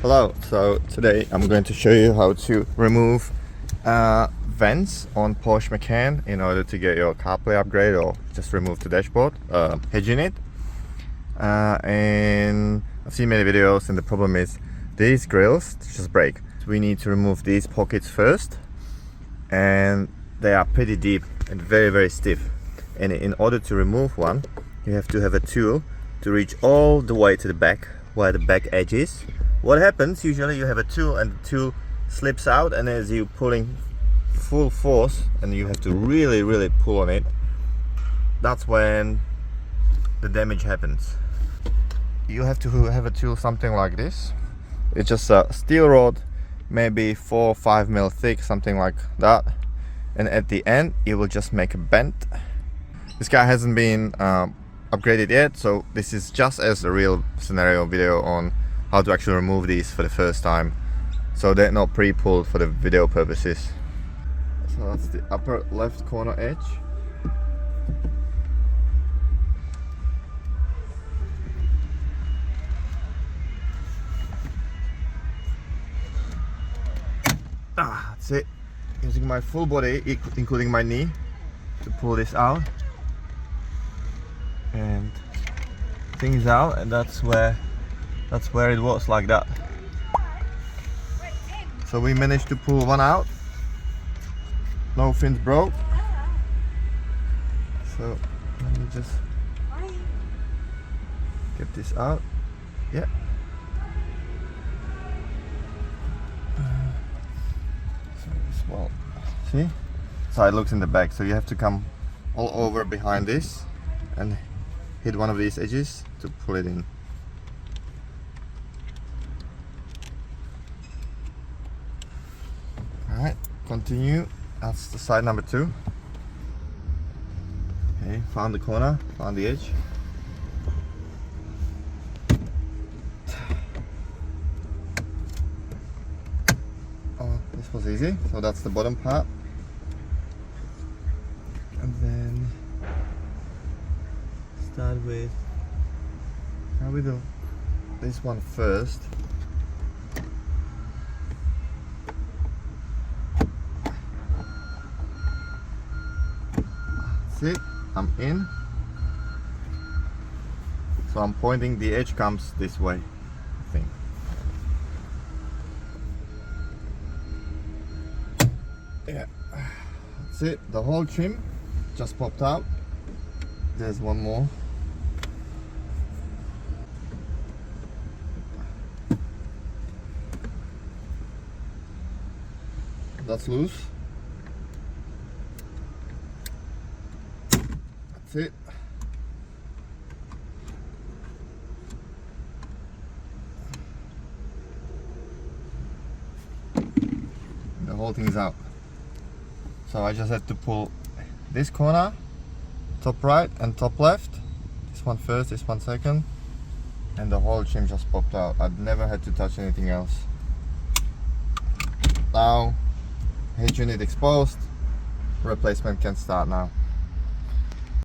Hello, so today I'm going to show you how to remove vents on Porsche Macan in order to get your CarPlay upgrade or just remove the dashboard, hedging it. And I've seen many videos, and the problem is these grills just break. So we need to remove these pockets first, and they are pretty deep and very stiff. And in order to remove one, you have to have a tool to reach all the way to the back where the back edge is. What happens usually, you have a tool and the tool slips out, and as you pulling full force and you have to really pull on it, that's when the damage happens. You have to have a tool something like this. It's just a steel rod, maybe 4 or 5 mil thick, something like that, and at the end it will just make a bend. This guy hasn't been upgraded yet, so this is just as a real scenario video on how to actually remove these for the first time, so they're not pre-pulled for the video purposes. So that's the upper left corner edge. That's it. Using my full body, including my knee, to pull this out, and things out, and that's where it was like that. So we managed to pull one out. No fins broke. So let me just get this out. Yeah. Well, see? So it looks in the back, so you have to come all over behind this and hit one of these edges to pull it in. Alright, continue. That's the side number 2. Okay, found the corner, found the edge. This was easy. So that's the bottom part, and then start with how we do this one first. That's it. I'm in. So I'm pointing. The edge comes this way, I think. Yeah, that's it. The whole trim just popped out. There's one more. That's loose. That's it. The whole thing's out. So I just had to pull this corner, top right and top left. This one first, this one second, and the whole trim just popped out. I've never had to touch anything else. Now, head unit exposed, replacement can start now.